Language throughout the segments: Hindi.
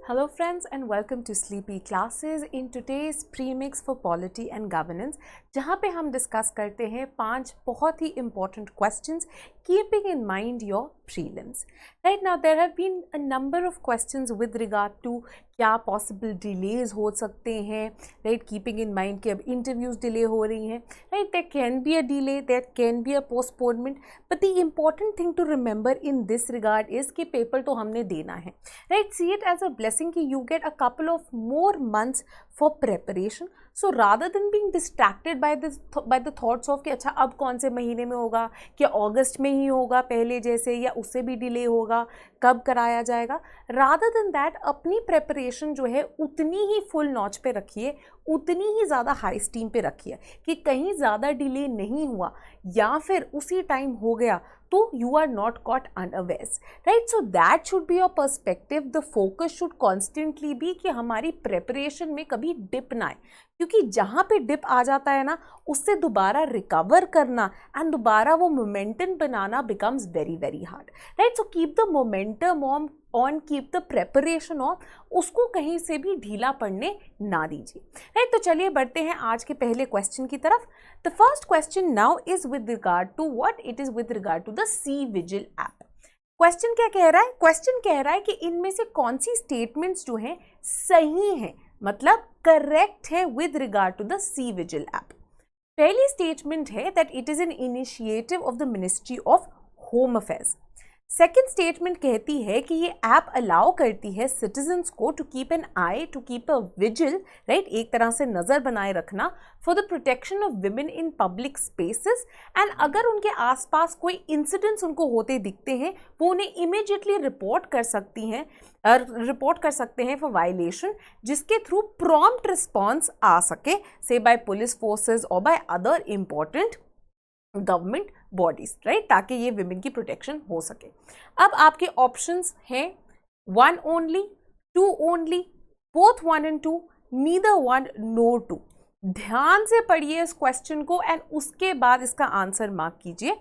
Hello friends and welcome to Sleepy Classes in today's premix for Polity and Governance, जहाँ पे हम डिस्कस करते हैं 5 बहुत ही important questions keeping in mind your prelims. Right now there have been a number of questions with regard to क्या possible delays हो सकते हैं, right, keeping in mind कि अब interviews delay हो रही हैं, right, there can be a delay, there can be a postponement, but the important thing to remember in this regard is कि paper तो हमने देना है, right, see it as a blessing कि you get a couple of more months for preparation. So rather than being distracted by the thoughts of कि अच्छा अब कौन से महीने में होगा, क्या अगस्त में ही होगा पहले जैसे या उससे भी डिले होगा, कब कराया जाएगा, rather than that अपनी preparation जो है उतनी ही full notch पे रखिए, उतनी ही ज़्यादा हाई स्टीम पे रखिए कि कहीं ज़्यादा डिले नहीं हुआ या फिर उसी टाइम हो गया तो you are not caught unawares, right? So that should be your perspective. The focus should constantly be कि हमारी preparation में कभी dip ना आए, क्योंकि जहाँ पे dip आ जाता है ना उससे दोबारा recover करना and दोबारा वो momentum banana becomes very very hard, right? So keep the momentum on, keep the preparation on, उसको कहीं से भी ढीला पड़ने ना दीजिए, right? तो चलिए बढ़ते हैं आज के पहले क्वेश्चन की तरफ. The first question now is with regard to what? It is with regard to the VIGIL app. Question क्या कह रहा है? क्वेश्चन कह रहा है कि इनमें से कौन सी स्टेटमेंट्स जो हैं सही हैं, मतलब करेक्ट है with regard to the VIGIL app. पहली स्टेटमेंट है that it is an initiative of the ministry of home affairs. Second statement कहती है कि ये ऐप अलाउ करती है सिटीजन्स को to keep an eye, to keep a vigil, right, एक तरह से नज़र बनाए रखना for the protection of women in public spaces. And अगर उनके आसपास कोई इंसिडेंट्स उनको होते दिखते हैं वो उन्हें इमीडिएटली रिपोर्ट कर सकते हैं फॉर वायलेशन, जिसके थ्रू प्रॉम्प्ट रिस्पॉन्स आ सके, से बाय पुलिस फोर्सेज और by other important government bodies, right, ताकि ये विमेन की प्रोटेक्शन हो सके. अब आपके ऑप्शंस हैं 1 only, 2 only, both 1 and 2, neither 1 nor 2. ध्यान से पढ़िए इस क्वेश्चन को एंड उसके बाद इसका आंसर मार्क कीजिए.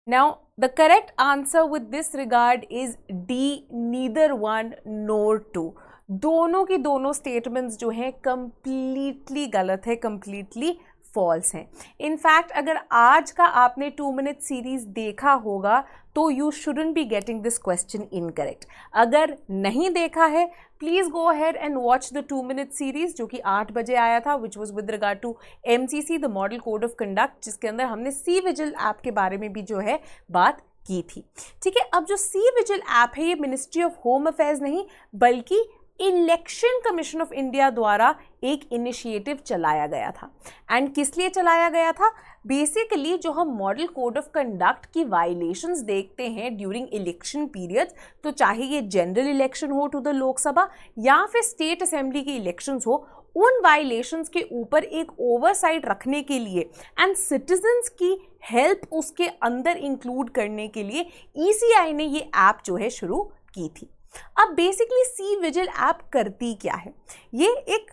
Now the correct answer with this regard is D, neither 1 nor 2. दोनों की दोनों स्टेटमेंट्स जो हैं कंप्लीटली गलत है, कंप्लीटली फॉल्स हैं. इनफैक्ट अगर आज का आपने 2 मिनट सीरीज देखा होगा तो you shouldn't be getting this question incorrect. अगर नहीं देखा है please go ahead and watch the 2 minute series जो कि 8 बजे आया था, which was with regard to MCC the model code of conduct, जिसके अंदर हमने VIGIL ऐप के बारे में भी जो है बात की थी. ठीक है, अब जो VIGIL ऐप है ये मिनिस्ट्री ऑफ होम अफेयर्स नहीं बल्कि इलेक्शन कमीशन ऑफ इंडिया द्वारा एक इनिशिएटिव चलाया गया था. एंड किस लिए चलाया गया था? बेसिकली जो हम मॉडल कोड ऑफ कंडक्ट की वायलेशंस देखते हैं ड्यूरिंग इलेक्शन पीरियड्स, तो चाहे ये जनरल इलेक्शन हो टू द लोकसभा या फिर स्टेट असेंबली के इलेक्शंस हो, उन वायलेशंस के ऊपर एक ओवरसाइट रखने के लिए एंड सिटीजन्स की हेल्प उसके अंदर इंक्लूड करने के लिए ECI ने ये ऐप जो है शुरू की थी. अब बेसिकली VIGIL ऐप करती क्या है? ये एक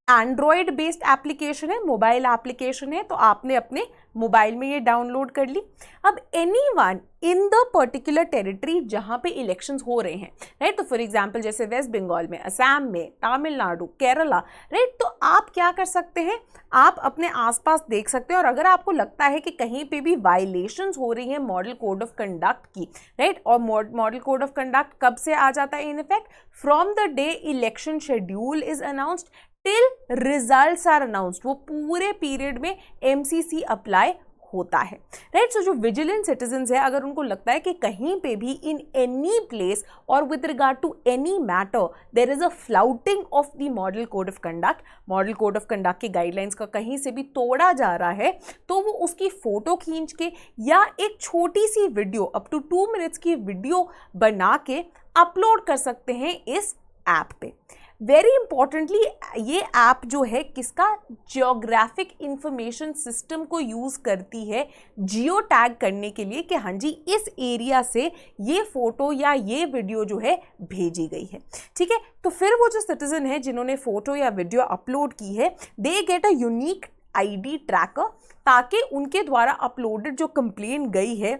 एंड्रॉयड बेस्ड एप्लीकेशन है, मोबाइल एप्लीकेशन है, तो आपने अपने मोबाइल में ये डाउनलोड कर ली. अब anyone in the particular territory जहाँ पे इलेक्शंस हो रहे हैं, राइट, तो फॉर एग्जांपल जैसे वेस्ट बंगाल में, असम में, तमिलनाडु, केरला, राइट, तो आप क्या कर सकते हैं, आप अपने आसपास देख सकते हैं. और अगर आपको लगता है कि कहीं पे भी वायलेशंस हो रही हैं मॉडल कोड ऑफ कंडक्ट की, राइट, और मॉडल कोड ऑफ कंडक्ट कब से आ जाता है in effect? From the day election schedule is announced till results are announced, वो पूरे पीरियड में MCC अप्लाई होता है, राइट. सो जो विजिलेंट सिटीजन्स है, अगर उनको लगता है कि कहीं पे भी इन एनी प्लेस और with regard to any matter there is a flouting of the model code of conduct, model code of conduct की गाइडलाइंस का कहीं से भी तोड़ा जा रहा है, तो वो उसकी फोटो खींच के या एक छोटी सी वीडियो अप टू 2 मिनट्स की वीडियो बना के अपलोड कर सकते हैं इस ऐप पे. वेरी इंपॉर्टेंटली ये ऐप जो है किसका? जियोग्राफिक इंफॉर्मेशन सिस्टम को यूज़ करती है जियो टैग करने के लिए कि हाँ जी इस एरिया से ये फोटो या ये वीडियो जो है भेजी गई है. ठीक है, तो फिर वो जो सिटीजन है जिन्होंने फोटो या वीडियो अपलोड की है, they get a unique ID tracker, ताकि उनके द्वारा अपलोडेड जो कंप्लेंट गई है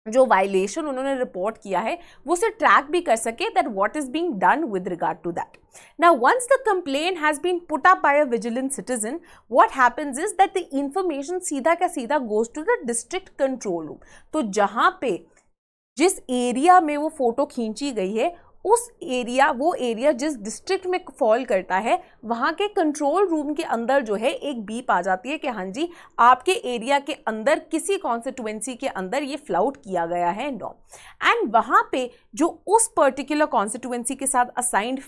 जो वायलेशन उन्होंने रिपोर्ट किया है वो उसे ट्रैक भी कर सके that what is being done with regard to that. Now, once the complaint has been put up by a vigilant citizen, what happens is that the information सीधा का सीधा goes to the district control room. तो जहाँ पे जिस एरिया में वो फोटो खींची गई है उस एरिया, वो एरिया जिस डिस्ट्रिक्ट में फॉल करता है, वहाँ के कंट्रोल रूम के अंदर जो है एक बीप आ जाती है कि हाँ जी आपके एरिया के अंदर किसी कॉन्स्टिट्यूएंसी के अंदर ये फ्लाउट किया गया है नो. एंड वहाँ पे जो उस पर्टिकुलर कॉन्स्टिट्यूएंसी के साथ असाइंड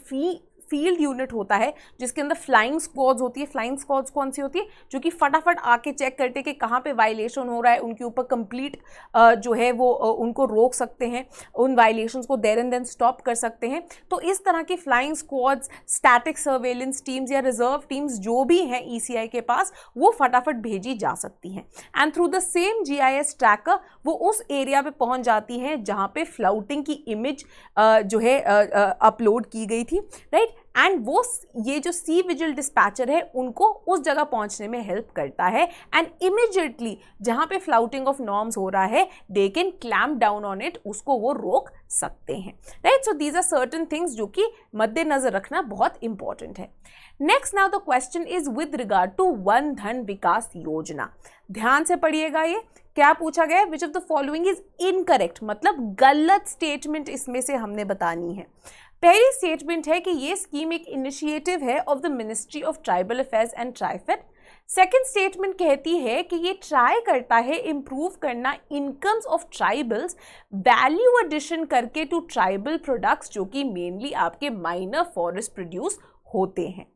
फील्ड यूनिट होता है जिसके अंदर फ्लाइंग स्क्वाड्स होती है. फ्लाइंग स्क्वाड्स कौन सी होती है? जो कि फटाफट आके चेक करते कि कहाँ पे वायलेशन हो रहा है, उनके ऊपर कंप्लीट जो है वो उनको रोक सकते हैं, उन वायलेशंस को देयर एंड देन स्टॉप कर सकते हैं. तो इस तरह की flying squads, static surveillance teams या रिजर्व टीम्स जो भी हैं ECI के पास, वो फटाफट भेजी जा सकती हैं. And through the same GIS tracker वो उस एरिया पे पहुंच जाती हैं जहाँ पे फ्लाउटिंग की इमेज जो है अपलोड की गई थी, राइट. एंड वो ये जो सी विजिल डिस्पैचर है उनको उस जगह पहुंचने में हेल्प करता है. एंड इमीडिएटली जहां पे फ्लाउटिंग ऑफ नॉर्म्स हो रहा है they can clamp down on it, उसको वो रोक सकते हैं, right. So these are certain things जो कि मद्देनजर रखना बहुत इंपॉर्टेंट है. Next now the question is with regard to Van Dhan Vikas योजना. ध्यान से पढ़िएगा, ये क्या पूछा गया है? विच of the following is incorrect, मतलब गलत स्टेटमेंट इसमें से हमने बतानी है. पहली स्टेटमेंट है कि ये स्कीम एक इनिशिएटिव है of the ministry of tribal affairs and TRIFED. Second statement कहती है कि ये ट्राई करता है इम्प्रूव करना incomes of tribals value addition करके टू ट्राइबल प्रोडक्ट्स जो कि मेनली आपके माइनर फॉरेस्ट प्रोड्यूस होते हैं.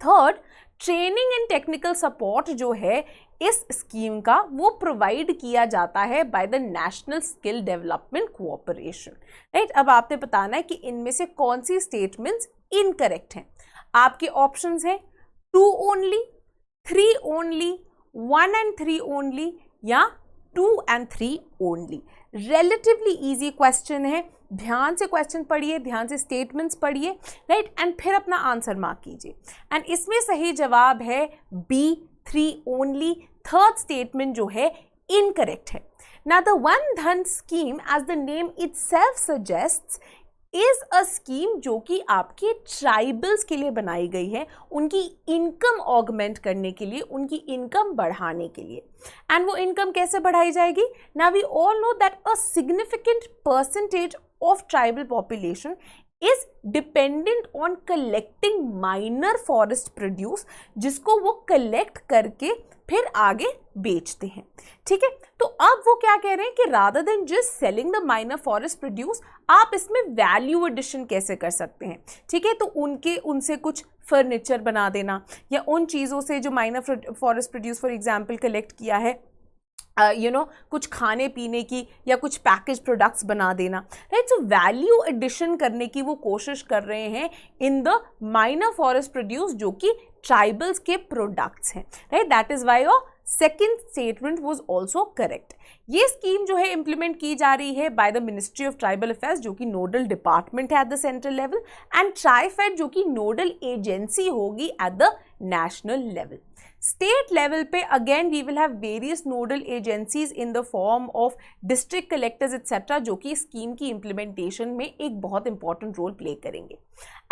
Third, training and technical support जो है इस स्कीम का वो प्रोवाइड किया जाता है by the national skill development cooperation, right. अब आपने बताना है कि इनमें से कौन सी स्टेटमेंट्स इनकरेक्ट हैं. आपके ऑप्शंस हैं 2 ओनली, 3 ओनली, 1 and 3 ओनली या 2 and 3 only. Relatively easy question है. ध्यान से क्वेश्चन पढ़िए, ध्यान से स्टेटमेंट्स पढ़िए, राइट. एंड फिर अपना आंसर मार्क कीजिए. एंड इसमें सही जवाब है B, 3 ओनली. थर्ड स्टेटमेंट जो है इनकरेक्ट है. Now the one dhan scheme, as the name itself suggests, is a scheme जो कि आपके ट्राइबल्स के लिए बनाई गई है, उनकी इनकम ऑगमेंट करने के लिए, उनकी इनकम बढ़ाने के लिए. एंड वो इनकम कैसे बढ़ाई जाएगी? Now we all know that a significant percentage of tribal population is dependent on collecting minor forest produce, जिसको वो कलेक्ट करके फिर आगे बेचते हैं, ठीक है. तो अब वो क्या कह रहे हैं कि rather than just selling the minor forest produce, आप इसमें वैल्यू एडिशन कैसे कर सकते हैं, ठीक है. तो उनसे कुछ फर्नीचर बना देना या उन चीज़ों से जो minor forest produce for example collect किया है कुछ खाने पीने की या कुछ पैकेज प्रोडक्ट्स बना देना, राइट. सो वैल्यू एडिशन करने की वो कोशिश कर रहे हैं in the minor forest produce जो कि ट्राइबल्स के प्रोडक्ट्स हैं, right. That is why your second statement was also correct. ये स्कीम जो है इंप्लीमेंट की जा रही है by the ministry of tribal affairs जो कि नोडल डिपार्टमेंट है at the central level, and TRIFED जो कि नोडल एजेंसी होगी at the national level. State level पे again we will have various nodal agencies in the form of district collectors etcetera जो कि स्कीम की इम्प्लीमेंटेशन में एक बहुत इंपॉर्टेंट रोल प्ले करेंगे.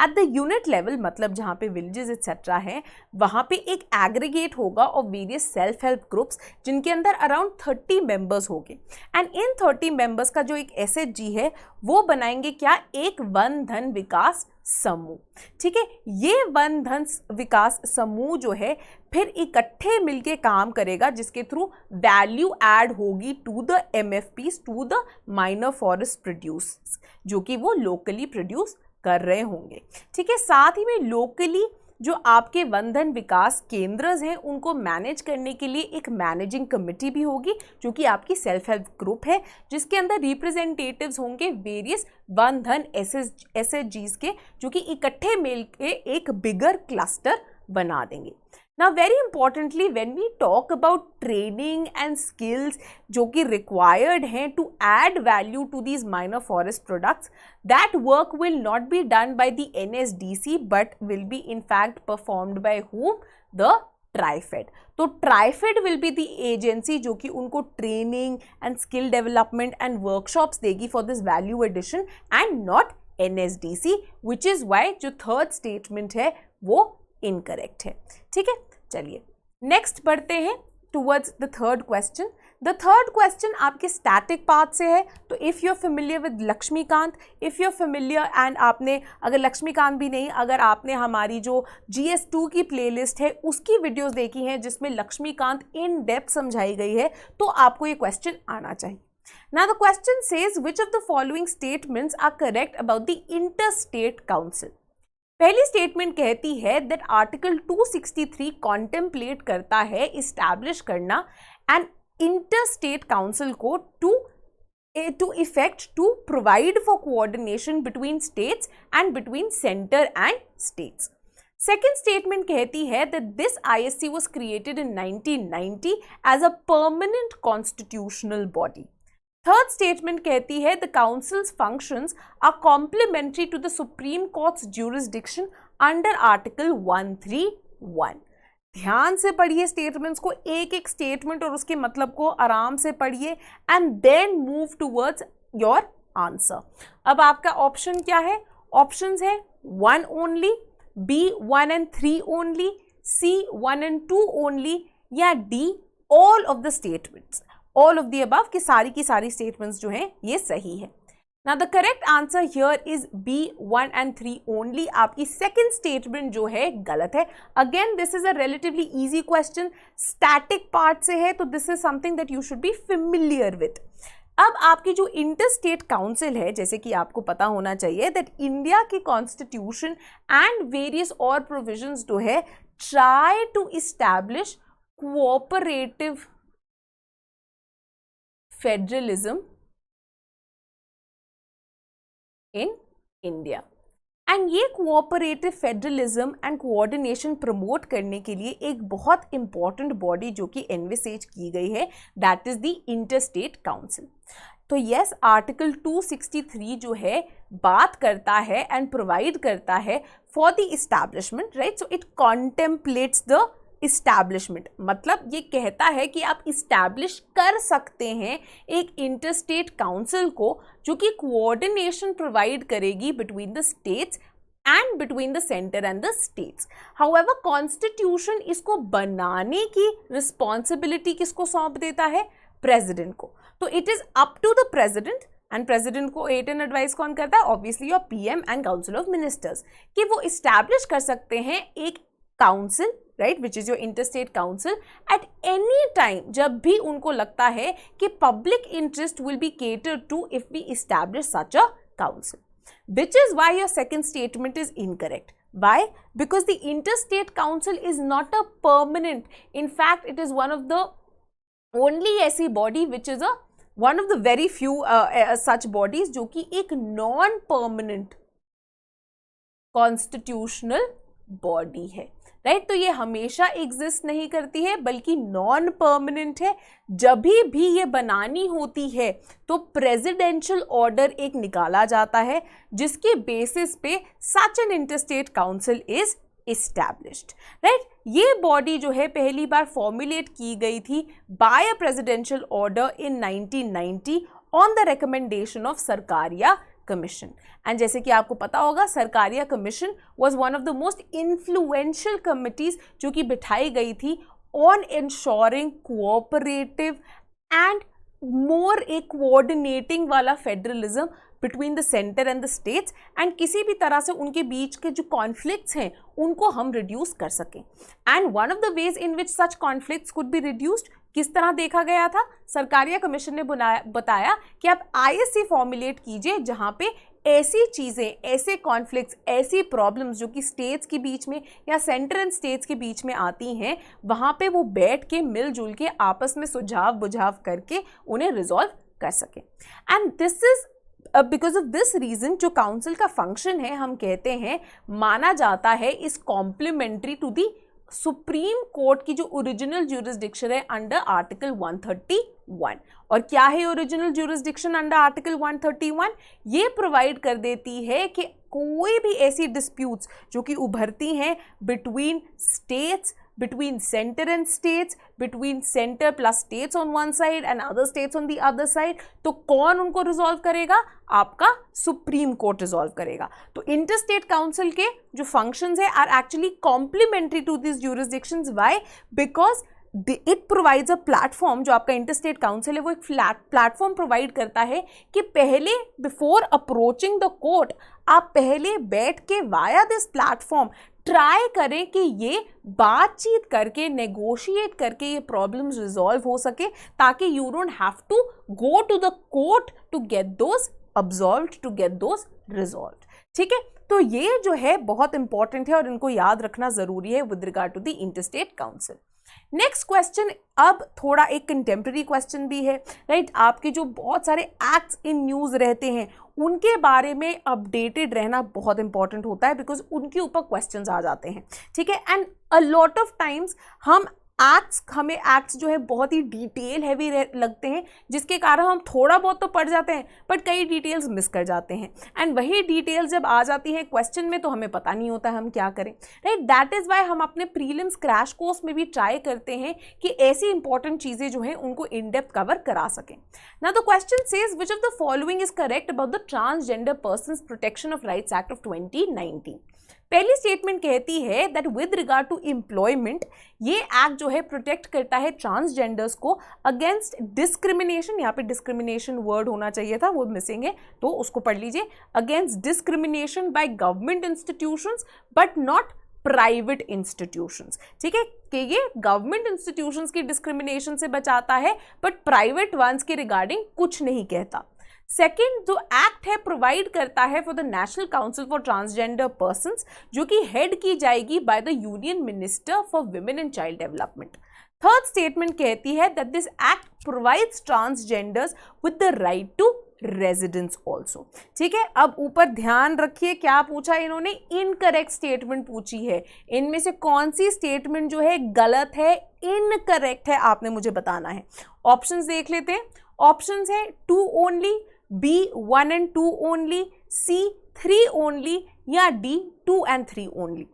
एट द यूनिट लेवल, मतलब जहाँ पे विलेजेस एक्सेट्रा हैं, वहाँ पे एक एग्रीगेट होगा of various self help groups जिनके अंदर अराउंड 30 मेंबर्स होंगे. एंड इन 30 मेंबर्स का जो एक SHG है वो बनाएंगे क्या? एक वन धन विकास समूह, ठीक है. ये वन धन विकास समूह जो है फिर इकट्ठे मिलके काम करेगा जिसके थ्रू वैल्यू ऐड होगी to the MFPs, to the minor forest produce जो कि वो लोकली प्रोड्यूस कर रहे होंगे, ठीक है. साथ ही में लोकली जो आपके वन धन विकास केंद्र हैं उनको मैनेज करने के लिए एक मैनेजिंग कमेटी भी होगी जो कि आपकी सेल्फ हेल्प ग्रुप है जिसके अंदर रिप्रेजेंटेटिव्स होंगे वेरियस वन धन SHGs के जो कि इकट्ठे मिल के एक बिगर क्लस्टर बना देंगे. Now very importantly when we talk about training and skills जो कि required हैं to add value to these minor forest products, that work will not be done by the NSDC but will be in fact performed by whom? The TRIFED. तो TRIFED will be the agency जो कि उनको training and skill development and workshops देगी for this value addition and not NSDC, which is why जो थर्ड स्टेटमेंट है वो इनकरेक्ट है। ठीक है, चलिए नेक्स्ट बढ़ते हैं towards the third question. The third question आपके स्टैटिक पार्ट से है। तो if you are familiar with Laxmikanth, if you are familiar and आपने अगर लक्ष्मीकांत भी नहीं, अगर आपने हमारी जो GS2 की प्लेलिस्ट है उसकी वीडियोस देखी हैं जिसमें लक्ष्मीकांत इन डेप्थ समझाई गई है, तो आपको ये क्वेश्चन आना चाहिए। Now the question says which of the following statements are correct about the interstate council? पहली स्टेटमेंट कहती है दैट आर्टिकल 263 कॉन्टेम्पलेट करता है इस्टेब्लिश करना एंड इंटरस्टेट काउंसिल को to effect to provide for coordination between states and between centre and states. Second statement कहती है that this ISC was created in 1990 as a permanent constitutional body. Third statement कहती है the council's functions are complementary to the supreme court's jurisdiction under article 131। ध्यान से पढ़िए स्टेटमेंट्स को, एक एक स्टेटमेंट और उसके मतलब को आराम से पढ़िए and then move towards your answer. अब आपका ऑप्शन क्या है? ऑप्शंस है 1 only, B 1 and 3 only, C 1 and 2 only, या D all of the statements, all of the above की सारी स्टेटमेंट्स जो हैं ये सही है। Now the correct answer here is B 1 and 3 only. आपकी सेकेंड स्टेटमेंट जो है गलत है। Again this is a relatively easy question, static part से है, तो this is something that you should be familiar with. अब आपकी जो इंटरस्टेट काउंसिल है, जैसे कि आपको पता होना चाहिए दैट इंडिया की कॉन्स्टिट्यूशन एंड वेरियस और प्रोविजंस जो है try to establish cooperative federalism in India, and ये cooperative federalism and coordination promote करने के लिए एक बहुत इंपॉर्टेंट बॉडी जो कि एनविसेज की गई है, that is the interstate council. तो यस, आर्टिकल 263 जो है बात करता है एंड प्रोवाइड करता है for the establishment, right? So it contemplates the establishment, मतलब ये कहता है कि आप इस्टेब्लिश कर सकते हैं एक इंटरस्टेट काउंसिल को जो कि कोऑर्डिनेशन प्रोवाइड करेगी between the states and between the centre and the states. However constitution इसको बनाने की रिस्पॉन्सिबिलिटी किसको सौंप देता है? प्रेसिडेंट को। तो it is up to the president, and president को एड एंड एडवाइस कौन करता है? Obviously your PM and council of ministers, कि वो इस्टेब्लिश कर सकते हैं एक council, right, which is your interstate council at any time, जब भी उनको लगता है कि public interest will be catered to if we establish such a council, which is why your second statement is incorrect. Why? Because the interstate council is not a permanent, in fact it is one of the only ऐसी body which is one of the very few such bodies जो कि एक non-permanent constitutional body है, राइट? तो ये हमेशा एग्जिस्ट नहीं करती है बल्कि नॉन परमानेंट है। जब भी ये बनानी होती है तो प्रेसिडेंशियल ऑर्डर एक निकाला जाता है जिसके बेसिस पे such an interstate council is established, right? ये बॉडी जो है पहली बार फॉर्मुलेट की गई थी by a presidential order in 1990 on the recommendation of Sarkaria commission. And जैसे कि आपको पता होगा, Sarkaria commission was one of the most influential committees जो कि बिठाई गई थी on ensuring cooperative and more एक कोऑर्डिनेटिंग वाला federalism between the centre and the states, and किसी भी तरह से उनके बीच के जो कॉन्फ्लिक्ट्स हैं उनको हम रिड्यूस कर सकें। And one of the ways in which such conflicts could be reduced किस तरह देखा गया था? सरकारिया कमीशन ने बताया कि आप ISC फॉर्मुलेट कीजिए जहां पे ऐसी चीज़ें, ऐसे कॉन्फ्लिक्ट्स, ऐसी प्रॉब्लम्स जो कि स्टेट्स के बीच में या सेंटर एंड स्टेट्स के बीच में आती हैं, वहाँ पे वो बैठ के मिलजुल के आपस में सुझाव बुझाव करके उन्हें रिजॉल्व कर सकें। And this is because of this reason जो काउंसिल का फंक्शन है, हम कहते हैं, माना जाता है is complementary to the supreme court की जो ओरिजिनल ज्यूरिसडिक्शन है अंडर आर्टिकल 131। और क्या है ओरिजिनल ज्यूरिसडिक्शन अंडर आर्टिकल 131? ये प्रोवाइड कर देती है कि कोई भी ऐसी डिस्प्यूट्स जो कि उभरती हैं between states between center and states, between center plus states on one side and other states on the other side, तो कौन उनको रिजॉल्व करेगा? आपका सुप्रीम कोर्ट रिजॉल्व करेगा। तो इंटरस्टेट काउंसिल के जो फंक्शंस है are actually complementary to this jurisdictions. Why? Because it provides a platform. जो आपका इंटरस्टेट काउंसिल है वो एक प्लेटफॉर्म प्रोवाइड करता है कि पहले बिफोर अप्रोचिंग द कोर्ट आप पहले बैठ के वाया दिस प्लेटफॉर्म ट्राई करें कि ये बातचीत करके नेगोशिएट करके ये प्रॉब्लम्स रिजॉल्व हो सके, ताकि you don't have to go to the court to get those absolved, to get those resolved. ठीक है, तो ये जो है बहुत इंपॉर्टेंट है और इनको याद रखना जरूरी है with regard to the interstate council. Next question अब थोड़ा एक कंटेम्प्रेरी क्वेश्चन भी है, राइट? आपके जो बहुत सारे एक्ट्स इन न्यूज़ रहते हैं उनके बारे में अपडेटेड रहना बहुत इंपॉर्टेंट होता है, बिकॉज उनके ऊपर क्वेश्चंस आ जाते हैं। ठीक है, and a lot of times हमें एक्ट्स जो है बहुत ही डिटेल हैवी लगते हैं, जिसके कारण हम थोड़ा बहुत तो पढ़ जाते हैं बट कई डिटेल्स मिस कर जाते हैं, एंड वही डिटेल्स जब आ जाती हैं क्वेश्चन में तो हमें पता नहीं होता हम क्या करें, राइट? दैट इज़ वाई हम अपने प्रीलिम्स क्रैश कोर्स में भी ट्राई करते हैं कि ऐसी इंपॉर्टेंट चीज़ें जो हैं उनको इन डेप्थ कवर करा सकें। Now the question says which of the following is correct about the transgender persons protection of rights act of 2019। पहली स्टेटमेंट कहती है that with regard to employment ये एक्ट जो है प्रोटेक्ट करता है ट्रांसजेंडर्स को अगेंस्ट डिस्क्रिमिनेशन। यहाँ पे डिस्क्रिमिनेशन वर्ड होना चाहिए था, वो मिसिंग है, तो उसको पढ़ लीजिए। Against discrimination by government institutions but not private institutions. ठीक है, कि ये गवर्नमेंट इंस्टीट्यूशंस की डिस्क्रिमिनेशन से बचाता है बट प्राइवेट वंस के रिगार्डिंग कुछ नहीं कहता। सेकेंड जो एक्ट है प्रोवाइड करता है for the national council for transgender persons, जो कि हेड की जाएगी by the union minister for women and child development. Third statement कहती है that this act provides transgenders with the right to residence also. ठीक है, अब ऊपर ध्यान रखिए क्या पूछा इन्होंने, इनकरेक्ट स्टेटमेंट पूछी है। इनमें से कौन सी स्टेटमेंट जो है गलत है, इनकरेक्ट है, आपने मुझे बताना है। ऑप्शंस देख लेते हैं। ऑप्शंस है 2 only, B 1 and 2 only, C 3 only या D 2 and 3 ओनली।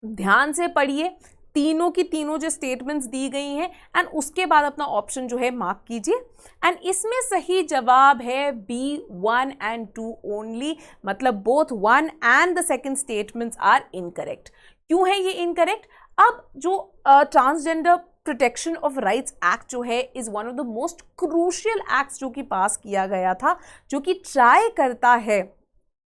ध्यान से पढ़िए तीनों की तीनों जो स्टेटमेंट्स दी गई हैं एंड उसके बाद अपना ऑप्शन जो है मार्क कीजिए। एंड इसमें सही जवाब है B 1 and 2 ओनली, मतलब both 1 and the second statements are incorrect। क्यों है ये इनकरेक्ट? अब जो transgender protection of rights act जो है is one of the most crucial acts जो कि पास किया गया था, जो कि ट्राई करता है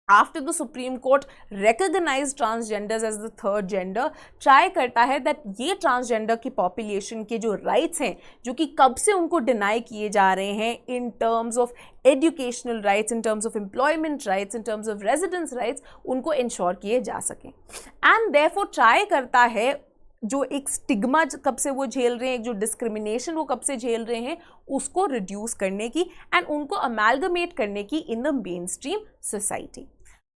after the supreme court recognise transgenders as the third gender, try करता है दैट ये ट्रांसजेंडर की पॉपुलेशन के जो राइट्स हैं जो कि कब से उनको डिनाई किए जा रहे हैं in terms of educational rights, in terms of employment rights, in terms of residence rights, उनको इंश्योर किए जा सकें। एंड देयरफॉर ट्राई करता है जो एक स्टिग्मा कब से वो झेल रहे हैं, एक जो डिस्क्रिमिनेशन वो कब से झेल रहे हैं, उसको रिड्यूस करने की एंड उनको अमेलगमेट करने की in the main stream society.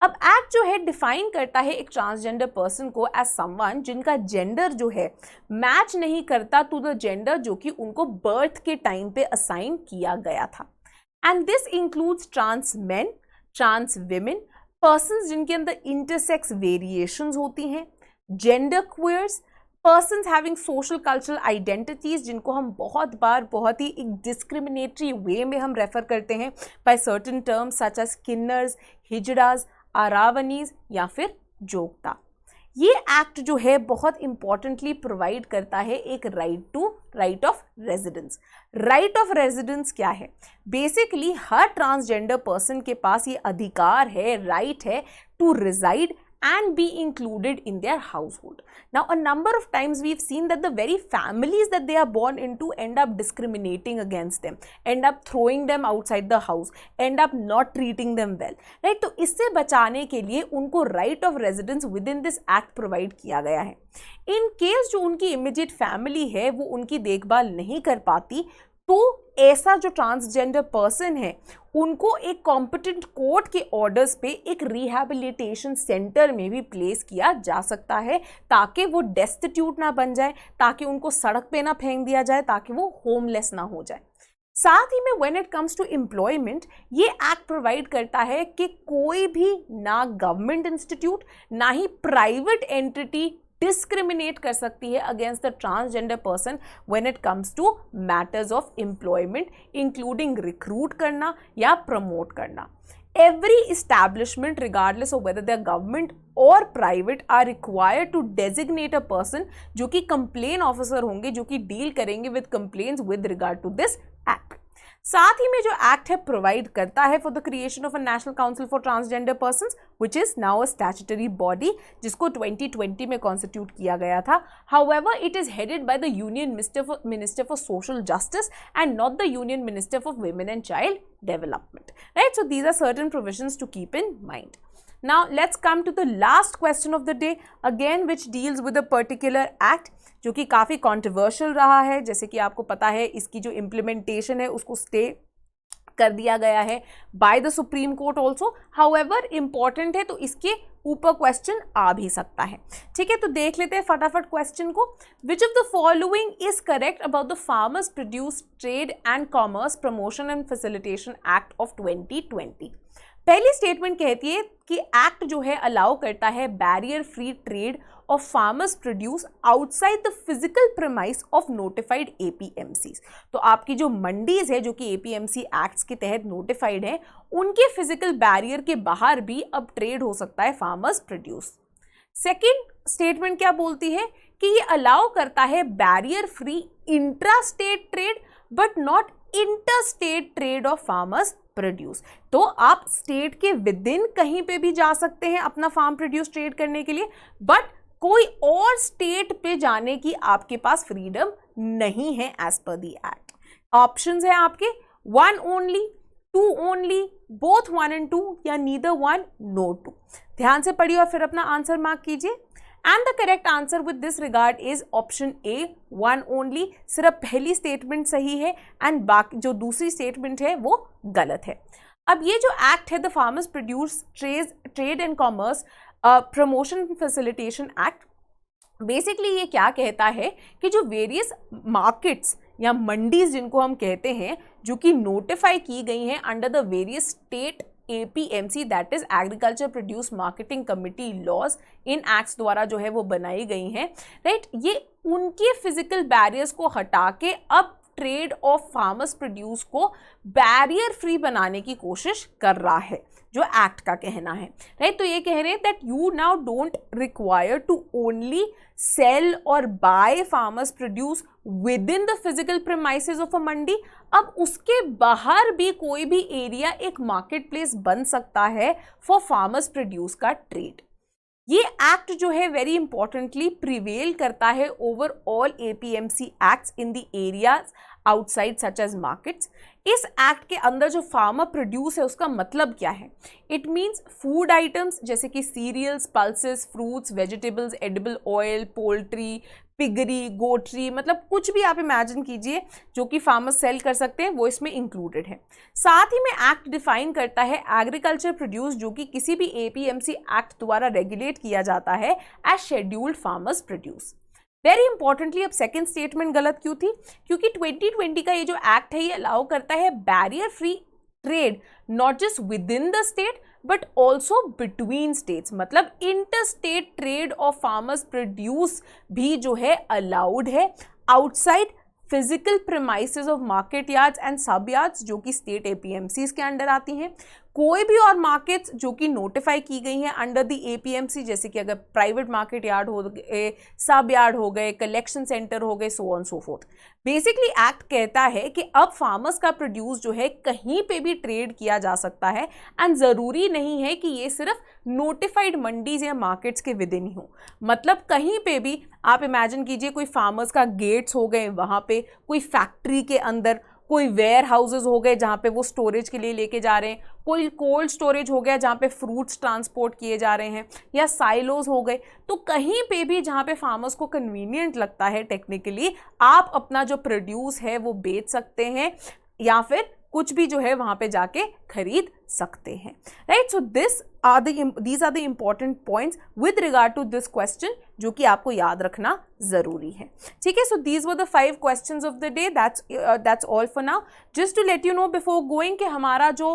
अब एक्ट जो है डिफाइन करता है एक ट्रांसजेंडर पर्सन को एज समवन जिनका जेंडर जो है मैच नहीं करता टू द जेंडर जो कि उनको बर्थ के टाइम पे असाइन किया गया था। And this includes trans men, trans women, persons जिनके अंदर इंटरसेक्स वेरिएशंस होती हैं, gender queers, persons having social cultural identities जिनको हम बहुत बार बहुत ही एक डिस्क्रिमिनेटरी वे में हम रेफर करते हैं by certain terms such as kinnars, hijras, aravanis या फिर जोगता। ये एक्ट जो है बहुत इंपॉर्टेंटली प्रोवाइड करता है एक right of residence. Right of residence क्या है? बेसिकली हर ट्रांसजेंडर पर्सन के पास ये अधिकार है, राइट है to reside and be included in their household. Now a number of times we've seen that the very families that they are born into end up discriminating against them, end up throwing them outside the house, end up not treating them well, right? तो इससे बचाने के लिए उनको right of residence within this act provide किया गया है। In case जो उनकी immediate family है वो उनकी देखभाल नहीं कर पाती, तो ऐसा जो ट्रांसजेंडर पर्सन है उनको एक कॉम्पिटेंट कोर्ट के ऑर्डर्स पे एक रिहैबिलिटेशन सेंटर में भी प्लेस किया जा सकता है, ताकि वो डेस्टिट्यूट ना बन जाए, ताकि उनको सड़क पे ना फेंक दिया जाए, ताकि वो होमलेस ना हो जाए। साथ ही में when it comes to employment ये एक्ट प्रोवाइड करता है कि कोई भी ना गवर्नमेंट इंस्टीट्यूट ना ही प्राइवेट एंटिटी डिस्क्रिमिनेट कर सकती है against the transgender person when it comes to matters of employment, including recruit करना या प्रमोट करना. Every establishment, regardless of whether they are government or private, are required to designate a person जो कि complaint officer होंगे, जो कि deal करेंगे with complaints with regard to this act. साथ ही में जो एक्ट है प्रोवाइड करता है for the creation of a national council for transgender persons which is now a statutory body, जिसको 2020 में कॉन्स्टिट्यूट किया गया था. However it is headed by the union minister for social justice and not the union minister for women and child development. Right, so these are certain provisions to keep in mind. Now let's come to the last question of the day, again which deals with a particular act जो कि काफ़ी controversial रहा है. जैसे कि आपको पता है इसकी जो implementation है उसको stay कर दिया गया है by the Supreme Court also. However important है तो इसके ऊपर क्वेश्चन आ भी सकता है. ठीक है, तो देख लेते हैं फटाफट क्वेश्चन को. Which of the following is correct about the Farmers Produce Trade and Commerce Promotion and Facilitation Act of 2020? पहली स्टेटमेंट कहती है कि एक्ट जो है अलाउ करता है barrier free trade of farmers produce outside the physical premise of notified APMCs. तो आपकी जो मंडीज है जो कि एपीएमसी एक्ट्स के तहत नोटिफाइड है, उनके फिजिकल बैरियर के बाहर भी अब ट्रेड हो सकता है फार्मर्स प्रोड्यूस. सेकेंड स्टेटमेंट क्या बोलती है कि ये अलाउ करता है barrier free intra state trade but not inter state trade of farmers produce. तो आप स्टेट के विद इन कहीं पे भी जा सकते हैं अपना फार्म प्रोड्यूस ट्रेड करने के लिए, बट कोई और स्टेट पे जाने की आपके पास फ्रीडम नहीं है as per the act. Options है आपके 1 ओनली, 2 ओनली, बोथ 1 and 2 या नीदर 1 नो 2. ध्यान से पढ़िए और फिर अपना आंसर मार्क कीजिए. And the correct answer with this regard is option A 1 only. सिर्फ पहली स्टेटमेंट सही है एंड बाकी जो दूसरी स्टेटमेंट है वो गलत है. अब ये जो एक्ट है the farmers produce trade and commerce promotion facilitation act, basically ये क्या कहता है कि जो वेरियस मार्केट्स या मंडीज जिनको हम कहते हैं जो कि नोटिफाई की गई हैं under the various state APMC that is agriculture produce marketing committee laws, इन एक्ट्स द्वारा जो है वो बनाई गई हैं. राइट, ये उनके फिजिकल बैरियर्स को हटा के अब ट्रेड ऑफ फार्मर्स प्रोड्यूस को बैरियर फ्री बनाने की कोशिश कर रहा है, जो एक्ट का कहना है. राइट, तो ये कह रहे हैं that you now don't require to only sell और buy farmers produce within the physical premises of a mandi. अब उसके बाहर भी कोई भी एरिया एक मार्केट प्लेस बन सकता है फॉर फार्मर्स प्रोड्यूस का ट्रेड. ये एक्ट जो है वेरी इंपॉर्टेंटली प्रिवेल करता है over all APMC acts in the areas outside such as markets. इस एक्ट के अंदर जो फार्मर प्रोड्यूस है उसका मतलब क्या है? इट मीन्स फूड आइटम्स जैसे कि cereals, pulses, fruits, vegetables, edible oil, poultry, piggery, goatery, मतलब कुछ भी आप इमेजिन कीजिए जो कि फार्मर्स सेल कर सकते हैं वो इसमें इंक्लूडेड है. साथ ही में एक्ट डिफाइन करता है एग्रीकल्चर प्रोड्यूस जो कि किसी भी APMC एक्ट द्वारा रेगुलेट किया जाता है as scheduled farmers produce. Very importantly अब सेकेंड स्टेटमेंट गलत क्यों थी? क्योंकि 2020 का ये जो एक्ट है ये अलाउ करता है barrier free trade not just within the state but also between states, मतलब inter state trade of farmers produce भी जो है अलाउड है outside physical premises of market yards and sub yards जो कि स्टेट APMCs के अंडर आती हैं. कोई भी और मार्केट्स जो कि नोटिफाई की गई हैं अंडर द APMC, जैसे कि अगर प्राइवेट मार्केट यार्ड हो गए, सब यार्ड हो गए, कलेक्शन सेंटर हो गए, so on so fourth. Basically act कहता है कि अब फार्मर्स का प्रोड्यूस जो है कहीं पे भी ट्रेड किया जा सकता है एंड ज़रूरी नहीं है कि ये सिर्फ नोटिफाइड मंडीज या मार्केट्स के विद इन ही हो. मतलब कहीं पे भी आप इमेजिन कीजिए कोई फार्मर्स का गेट्स हो गए वहाँ पे, कोई फैक्ट्री के अंदर, कोई वेयर हाउसेज हो गए जहाँ पे वो स्टोरेज के लिए लेके जा रहे हैं, कोई कोल्ड स्टोरेज हो गया जहाँ पे फ्रूट्स ट्रांसपोर्ट किए जा रहे हैं, या साइलोज हो गए. तो कहीं पे भी जहाँ पे फार्मर्स को कन्वीनियंट लगता है टेक्निकली आप अपना जो प्रोड्यूस है वो बेच सकते हैं या फिर कुछ भी जो है वहाँ पे जाके खरीद सकते हैं. Right, so these are the important points with regard to this question जो कि आपको याद रखना ज़रूरी है. ठीक है, so these were the 5 questions of the day. That's all for now. Just to let you know before going कि हमारा जो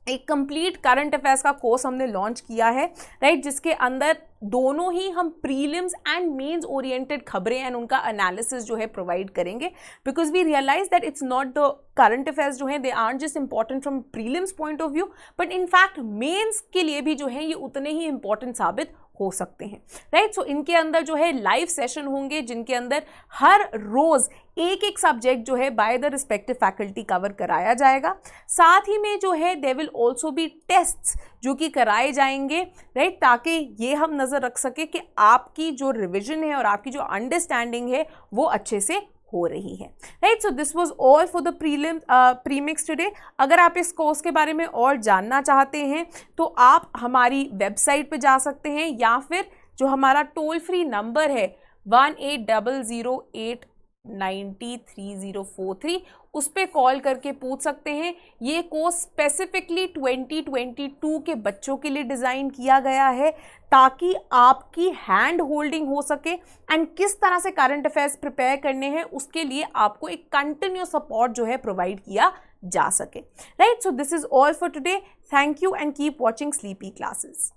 एक कंप्लीट करंट अफेयर्स का कोर्स हमने लॉन्च किया है, राइट, जिसके अंदर दोनों ही हम प्रीलिम्स एंड मेंस ओरिएंटेड खबरें एंड उनका एनालिसिस जो है प्रोवाइड करेंगे, because we realise that it's not the current affairs जो है they aren't just important from prelims point of view, but in fact mains के लिए भी जो है ये उतने ही इंपॉर्टेंट साबित हो सकते हैं, राइट। सो इनके अंदर जो है लाइव सेशन होंगे जिनके अंदर हर रोज एक एक सब्जेक्ट जो है by the respective faculty cover कराया जाएगा। साथ ही में जो है they will also be tests जो कि कराए जाएंगे, राइट, ताकि ये हम नज़र रख सके कि आपकी जो रिविजन है और आपकी जो अंडरस्टैंडिंग है वो अच्छे से हो रही है, right. So this was all for the premix today. अगर आप इस कोर्स के बारे में और जानना चाहते हैं तो आप हमारी वेबसाइट पे जा सकते हैं या फिर जो हमारा टोल फ्री नंबर है 1800890303 उस पर कॉल करके पूछ सकते हैं। ये कोर्स स्पेसिफिकली 2022 के बच्चों के लिए डिज़ाइन किया गया है ताकि आपकी हैंड होल्डिंग हो सके एंड किस तरह से करंट अफेयर्स प्रिपेयर करने हैं उसके लिए आपको एक कंटिन्यूस सपोर्ट जो है प्रोवाइड किया जा सके, right. So this is all for today. Thank you and keep watching sleepy classes.